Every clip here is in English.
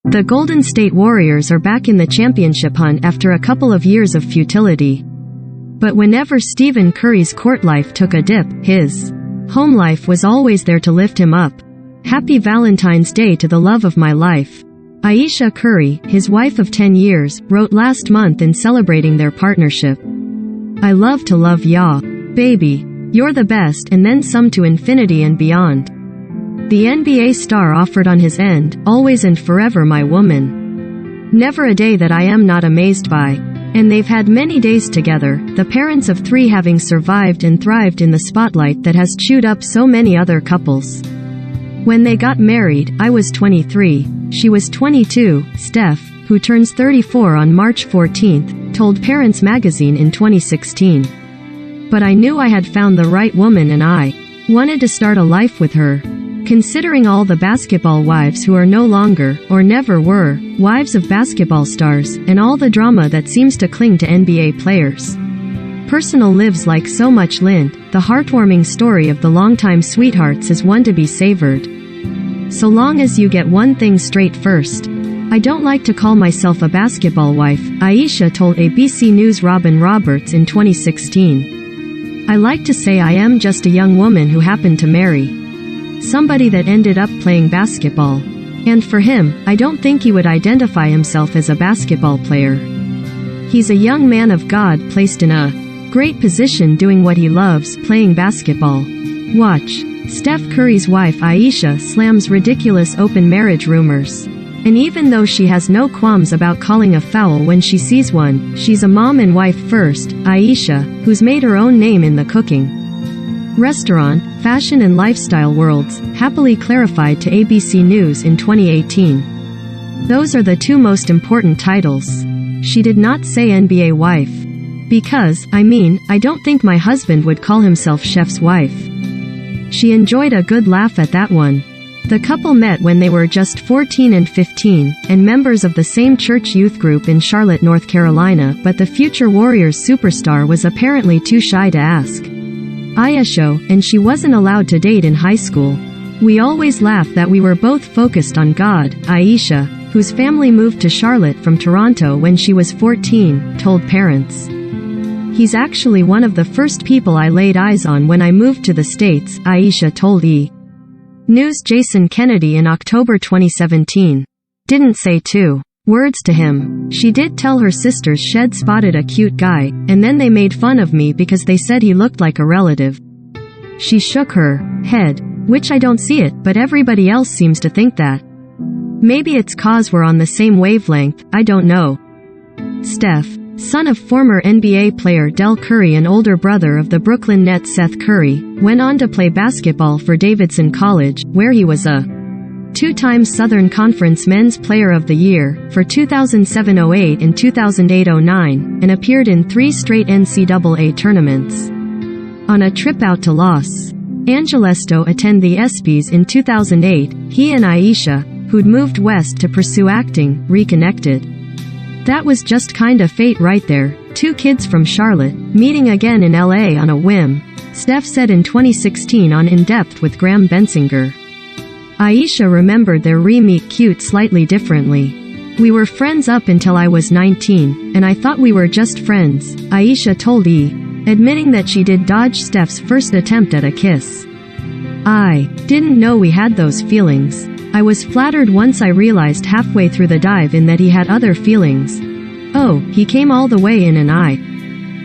The Golden State Warriors are back in the championship hunt after a couple of years of futility. But whenever Stephen Curry's court life took a dip, his home life was always there to lift him up. Happy Valentine's Day to the love of my life. Ayesha Curry, his wife of 10 years, wrote last month in celebrating their partnership. I love to love ya, baby. You're the best and then some to infinity and beyond. The NBA star offered on his end, always and forever my woman. Never a day that I am not amazed by. And they've had many days together, the parents of 3 having survived and thrived in the spotlight that has chewed up so many other couples. When they got married, I was 23. She was 22, Steph, who turns 34 on March 14, told Parents Magazine in 2016. But I knew I had found the right woman and I wanted to start a life with her. Considering all the basketball wives who are no longer, or never were, wives of basketball stars, and all the drama that seems to cling to NBA players. Personal lives like so much lint, the heartwarming story of the longtime sweethearts is one to be savored. So long as you get one thing straight first. I don't like to call myself a basketball wife, Ayesha told ABC News' Robin Roberts in 2016. I like to say I am just a young woman who happened to marry somebody that ended up playing basketball. And for him, I don't think he would identify himself as a basketball player. He's a young man of God placed in a great position doing what he loves, playing basketball. Watch. Steph Curry's wife Ayesha slams ridiculous open marriage rumors. And even though she has no qualms about calling a foul when she sees one, she's a mom and wife first, Ayesha, who's made her own name in the cooking, restaurant, fashion and lifestyle worlds, happily clarified to ABC News in 2018. Those are the 2 most important titles. She did not say NBA wife. Because, I don't think my husband would call himself chef's wife. She enjoyed a good laugh at that one. The couple met when they were just 14 and 15, and members of the same church youth group in Charlotte, North Carolina, but the future Warriors superstar was apparently too shy to ask Ayesha, and she wasn't allowed to date in high school. We always laugh that we were both focused on God, Ayesha, whose family moved to Charlotte from Toronto when she was 14, told Parents. He's actually one of the first people I laid eyes on when I moved to the States, Ayesha told E! News' Jason Kennedy in October 2017. Didn't say 2 words to him. She did tell her sisters she'd spotted a cute guy, and then they made fun of me because they said he looked like a relative. She shook her head, which I don't see it, but everybody else seems to think that. Maybe it's 'cause we're on the same wavelength, I don't know. Steph, son of former NBA player Del Curry and older brother of the Brooklyn Nets Seth Curry, went on to play basketball for Davidson College, where he was a 2-time Southern Conference Men's Player of the Year, for 2007-08 and 2008-09, and appeared in 3 straight NCAA tournaments. On a trip out to Los Angeles to attend the ESPYs in 2008, he and Ayesha, who'd moved west to pursue acting, reconnected. That was just kinda fate right there, 2 kids from Charlotte, meeting again in LA on a whim, Steph said in 2016 on In Depth with Graham Bensinger. Ayesha remembered their re-meet cute slightly differently. We were friends up until I was 19, and I thought we were just friends, Ayesha told E! Admitting that she did dodge Steph's first attempt at a kiss. I didn't know we had those feelings. I was flattered once I realized halfway through the dive in that he had other feelings. Oh, he came all the way in and I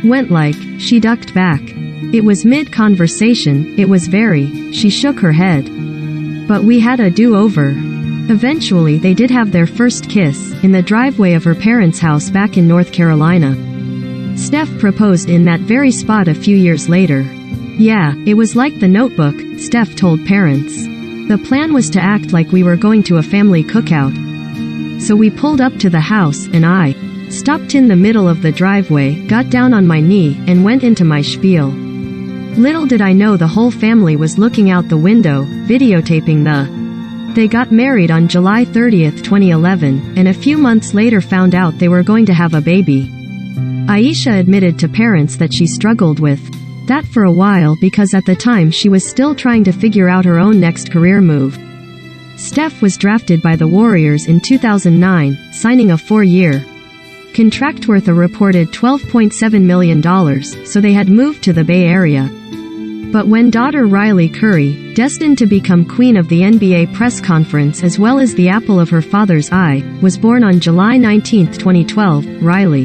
went like, she ducked back. It was mid-conversation, it was very, she shook her head. But we had a do-over. Eventually they did have their first kiss, in the driveway of her parents' house back in North Carolina. Steph proposed in that very spot a few years later. Yeah, it was like The Notebook, Steph told Parents. The plan was to act like we were going to a family cookout. So we pulled up to the house, and I stopped in the middle of the driveway, got down on my knee, and went into my spiel. Little did I know the whole family was looking out the window, videotaping They got married on July 30, 2011, and a few months later found out they were going to have a baby. Ayesha admitted to Parents that she struggled with that for a while because at the time she was still trying to figure out her own next career move. Steph was drafted by the Warriors in 2009, signing a 4-year contract worth a reported $12.7 million, so they had moved to the Bay Area. But when daughter Riley Curry, destined to become queen of the NBA press conference as well as the apple of her father's eye, was born on July 19, 2012, Riley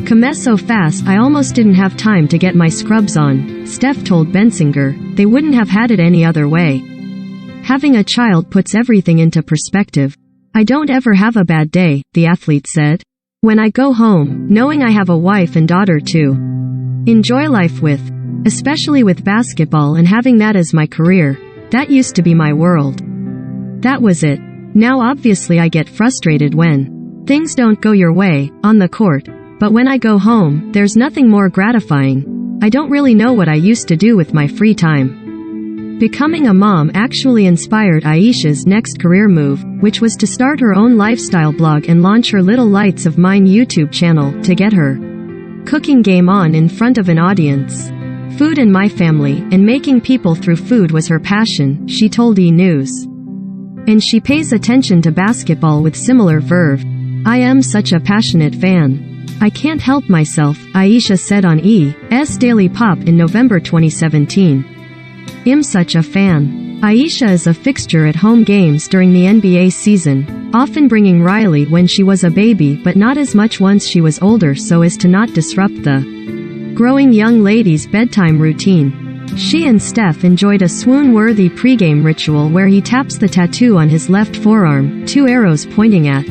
come so fast I almost didn't have time to get my scrubs on, Steph told Bensinger. They wouldn't have had it any other way. Having a child puts everything into perspective. I don't ever have a bad day, the athlete said. When I go home, knowing I have a wife and daughter to enjoy life with, especially with basketball and having that as my career, that used to be my world. That was it. Now obviously I get frustrated when things don't go your way, on the court. But when I go home, there's nothing more gratifying. I don't really know what I used to do with my free time. Becoming a mom actually inspired Ayesha's next career move, which was to start her own lifestyle blog and launch her Little Lights of Mine YouTube channel to get her cooking game on in front of an audience. Food in my family, and making people through food was her passion, she told E! News. And she pays attention to basketball with similar verve. I am such a passionate fan. I can't help myself, Ayesha said on E!'s Daily Pop in November 2017. I'm such a fan. Ayesha is a fixture at home games during the NBA season, often bringing Riley when she was a baby but not as much once she was older so as to not disrupt the growing young lady's bedtime routine. She and Steph enjoyed a swoon-worthy pregame ritual where he taps the tattoo on his left forearm, 2 arrows pointing at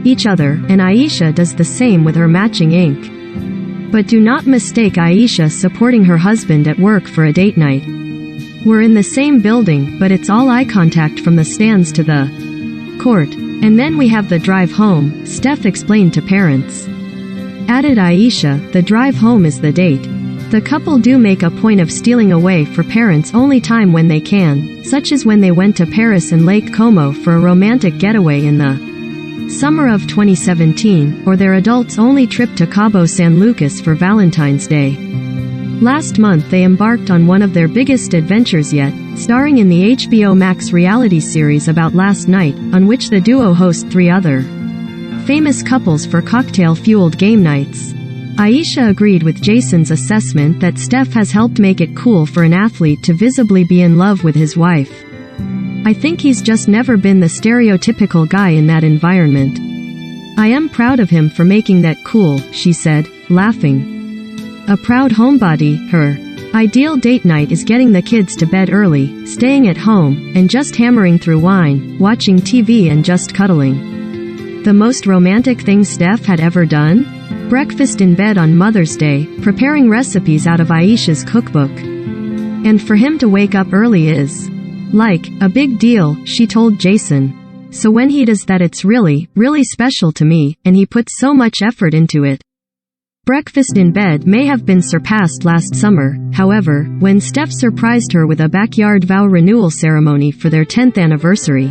each other, and Ayesha does the same with her matching ink. But do not mistake Ayesha supporting her husband at work for a date night. We're in the same building, but it's all eye contact from the stands to the court. And then we have the drive home, Steph explained to parents. Added Ayesha, the drive home is the date. The couple do make a point of stealing away for parents only time when they can, such as when they went to Paris and Lake Como for a romantic getaway in the summer of 2017, or their adults-only trip to Cabo San Lucas for Valentine's Day. Last month they embarked on one of their biggest adventures yet, starring in the HBO Max reality series About Last Night, on which the duo host 3 other famous couples for cocktail-fueled game nights. Ayesha agreed with Jason's assessment that Steph has helped make it cool for an athlete to visibly be in love with his wife. I think he's just never been the stereotypical guy in that environment. I am proud of him for making that cool, she said, laughing. A proud homebody, her ideal date night is getting the kids to bed early, staying at home, and just hammering through wine, watching TV and just cuddling. The most romantic thing Steph had ever done? Breakfast in bed on Mother's Day, preparing recipes out of Ayesha's cookbook. And for him to wake up early is like a big deal, she told Jason. So when he does that it's really, really special to me, and he puts so much effort into it. Breakfast in bed may have been surpassed last summer, however, when Steph surprised her with a backyard vow renewal ceremony for their 10th anniversary.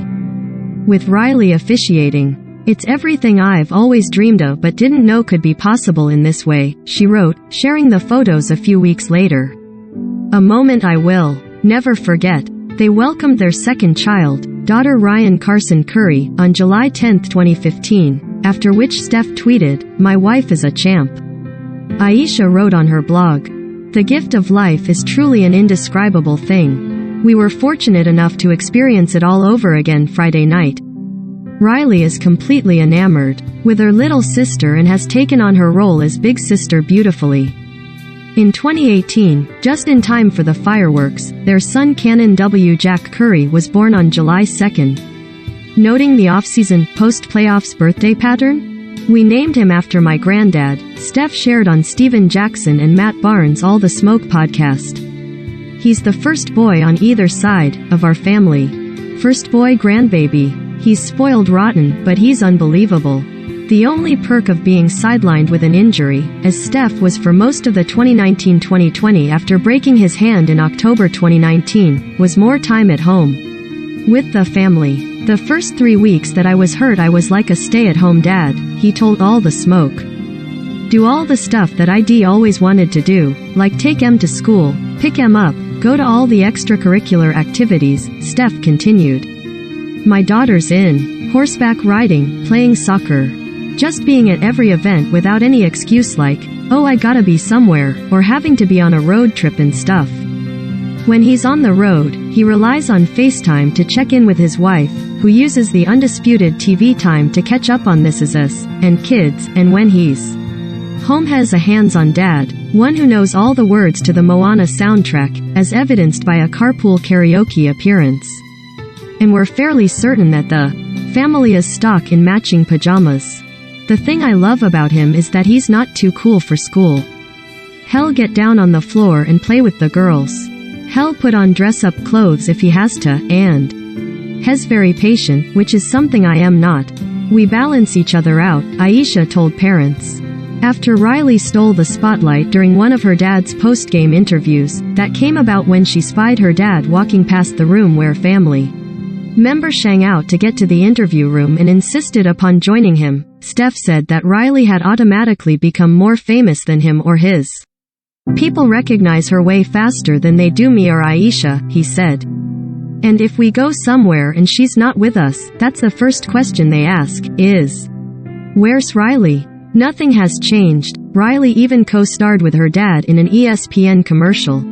With Riley officiating. It's everything I've always dreamed of but didn't know could be possible in this way, she wrote, sharing the photos a few weeks later. A moment I will never forget. They welcomed their second child, daughter Ryan Carson Curry, on July 10, 2015, after which Steph tweeted, "My wife is a champ." Ayesha wrote on her blog, "The gift of life is truly an indescribable thing. We were fortunate enough to experience it all over again Friday night. Riley is completely enamored with her little sister and has taken on her role as big sister beautifully." In 2018, just in time for the fireworks, their son Canon W. Jack Curry was born on July 2nd. Noting the off-season, post-playoffs birthday pattern? "We named him after my granddad," Steph shared on Steven Jackson and Matt Barnes' All the Smoke podcast. "He's the first boy on either side of our family. First boy grandbaby. He's spoiled rotten, but he's unbelievable. The only perk of being sidelined with an injury, as Steph was for most of the 2019-2020 after breaking his hand in October 2019, was more time at home with the family. The first 3 weeks that I was hurt I was like a stay-at-home dad," he told All the Smoke. "Do all the stuff that I'd always wanted to do, like take em to school, pick em up, go to all the extracurricular activities," Steph continued. My daughter's in horseback riding, playing soccer. Just being at every event without any excuse like, oh I gotta be somewhere, or having to be on a road trip and stuff. When he's on the road, he relies on FaceTime to check in with his wife, who uses the undisputed TV time to catch up on This Is Us, and kids, and when he's home has a hands-on dad, one who knows all the words to the Moana soundtrack, as evidenced by a carpool karaoke appearance. And we're fairly certain that the family is stock in matching pajamas. The thing I love about him is that he's not too cool for school. Hell, get down on the floor and play with the girls. Hell, put on dress-up clothes if he has to, and he's very patient, which is something I am not. We balance each other out, Ayesha told parents. After Riley stole the spotlight during one of her dad's post-game interviews, that came about when she spied her dad walking past the room where family members hang out to get to the interview room and insisted upon joining him. Steph said that Riley had automatically become more famous than him or his people recognize her way faster than they do me or Ayesha, he said. And if we go somewhere and she's not with us, that's the first question they ask, is, where's Riley? Nothing has changed. Riley even co-starred with her dad in an ESPN commercial.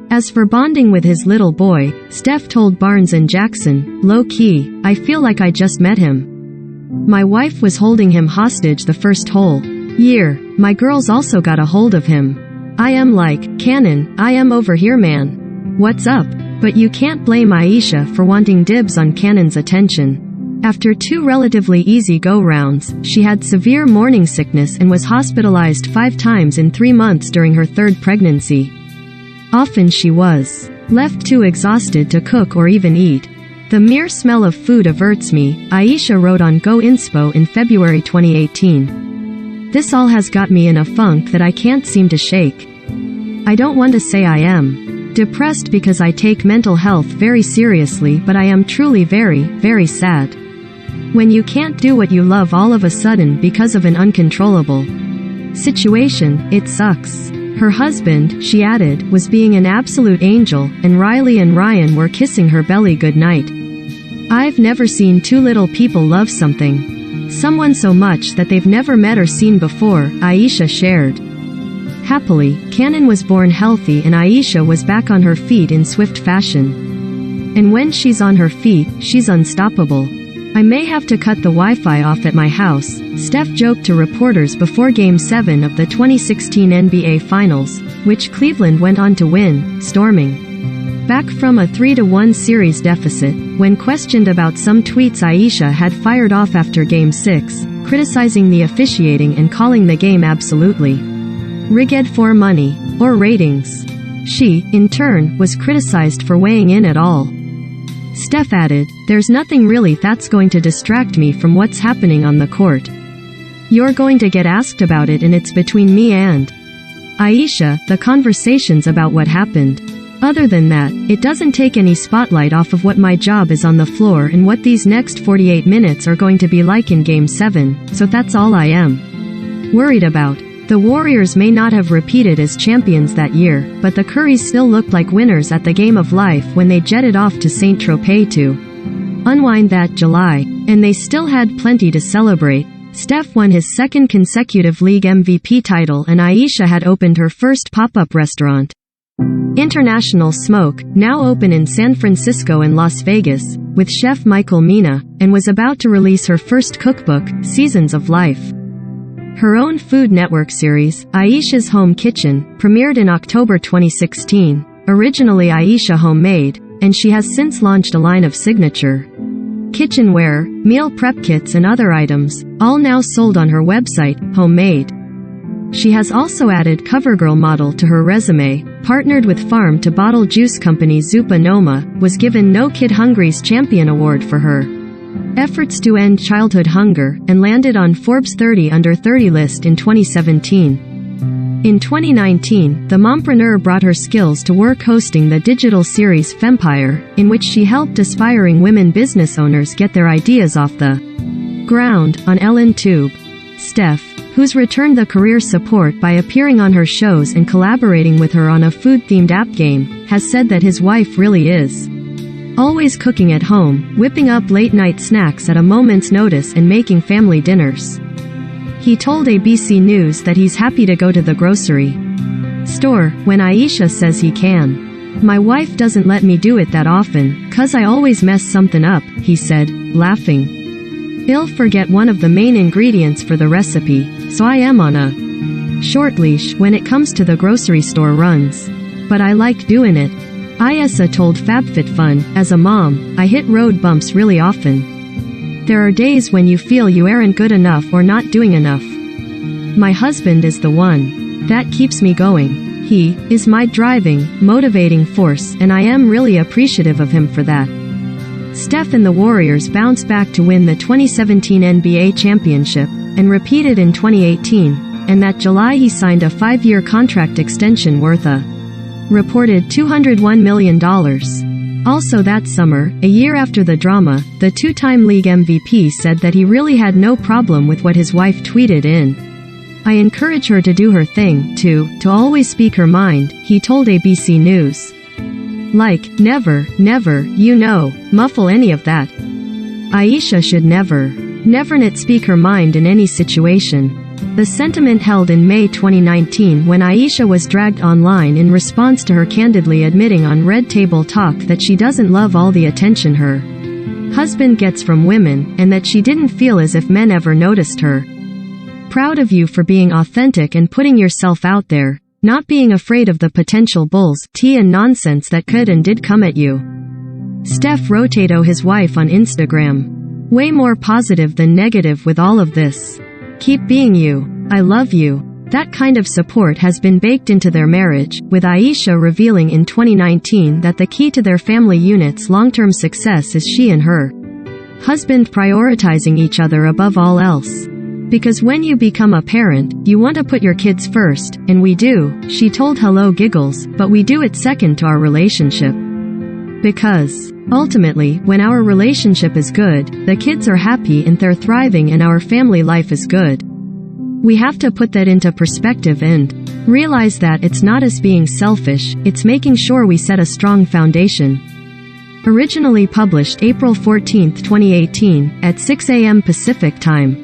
As for bonding with his little boy, Steph told Barnes & Jackson, low-key, I feel like I just met him. My wife was holding him hostage the first whole year. My girls also got a hold of him. I am like, Cannon, I am over here man. What's up? But you can't blame Ayesha for wanting dibs on Cannon's attention. After 2 relatively easy go-rounds, she had severe morning sickness and was hospitalized 5 times in 3 months during her 3rd pregnancy. Often she was left too exhausted to cook or even eat. The mere smell of food averts me, Ayesha wrote on Go Inspo in February 2018. This all has got me in a funk that I can't seem to shake. I don't want to say I am depressed because I take mental health very seriously, but I am truly very, very sad. When you can't do what you love all of a sudden because of an uncontrollable situation, it sucks. Her husband, she added, was being an absolute angel, and Riley and Ryan were kissing her belly goodnight. I've never seen 2 little people love someone so much that they've never met or seen before, Ayesha shared. Happily, Cannon was born healthy and Ayesha was back on her feet in swift fashion. And when she's on her feet, she's unstoppable. I may have to cut the Wi-Fi off at my house, Steph joked to reporters before Game 7 of the 2016 NBA Finals, which Cleveland went on to win, storming back from a 3-1 series deficit. When questioned about some tweets Ayesha had fired off after Game 6, criticizing the officiating and calling the game absolutely rigged for money or ratings, she, in turn, was criticized for weighing in at all. Steph added, there's nothing really that's going to distract me from what's happening on the court. You're going to get asked about it and it's between me and Ayesha, the conversations about what happened. Other than that, it doesn't take any spotlight off of what my job is on the floor and what these next 48 minutes are going to be like in Game 7, so that's all I am worried about. The Warriors may not have repeated as champions that year, but the Currys still looked like winners at the Game of Life when they jetted off to Saint-Tropez to unwind that July, and they still had plenty to celebrate. Steph won his 2nd consecutive league MVP title and Ayesha had opened her first pop-up restaurant, International Smoke, now open in San Francisco and Las Vegas, with chef Michael Mina, and was about to release her first cookbook, Seasons of Life. Her own Food Network series, Ayesha's Home Kitchen, premiered in October 2016, originally Ayesha Homemade, and she has since launched a line of signature kitchenware, meal prep kits and other items, all now sold on her website, Homemade. She has also added CoverGirl model to her resume, partnered with farm-to-bottle juice company Zupa Noma, was given No Kid Hungry's Champion Award for her efforts to end childhood hunger, and landed on Forbes 30 Under 30 list in 2017. In 2019, the mompreneur brought her skills to work hosting the digital series Fempire, in which she helped aspiring women business owners get their ideas off the ground, on Ellen Tube. Steph, who's returned the career support by appearing on her shows and collaborating with her on a food-themed app game, has said that his wife really is Always cooking at home, whipping up late-night snacks at a moment's notice and making family dinners. He told ABC News that he's happy to go to the grocery store when Ayesha says he can. "My wife doesn't let me do it that often, 'cause I always mess something up," he said, laughing. "I'll forget one of the main ingredients for the recipe, so I am on a short leash when it comes to the grocery store runs. But I like doing it." Ayesha told FabFitFun, "As a mom, I hit road bumps really often. There are days when you feel you aren't good enough or not doing enough. My husband is the one that keeps me going. He is my driving, motivating force, and I am really appreciative of him for that." Steph and the Warriors bounced back to win the 2017 NBA championship, and repeated in 2018, and that July he signed a 5-year contract extension worth a reported $201 million. Also that summer, a year after the drama, the two-time league MVP said that he really had no problem with what his wife tweeted in. "I encourage her to do her thing, to always speak her mind," he told ABC News. "Like, never, muffle any of that. Ayesha should never not speak her mind in any situation." The sentiment held in May 2019 when Ayesha was dragged online in response to her candidly admitting on Red Table Talk that she doesn't love all the attention her husband gets from women, and that she didn't feel as if men ever noticed her. "Proud of you for being authentic and putting yourself out there, not being afraid of the potential bulls, tea and nonsense that could and did come at you." Steph Rotato, his wife, on Instagram. "Way more positive than negative with all of this. Keep being you. I love you." That kind of support has been baked into their marriage, with Ayesha revealing in 2019 that the key to their family unit's long-term success is she and her husband prioritizing each other above all else. "Because when you become a parent, you want to put your kids first, and we do," she told Hello Giggles, "but we do it second to our relationship. Because ultimately, when our relationship is good, the kids are happy and they're thriving and our family life is good. We have to put that into perspective and realize that it's not us being selfish, it's making sure we set a strong foundation." Originally published April 14, 2018, at 6 a.m. Pacific Time.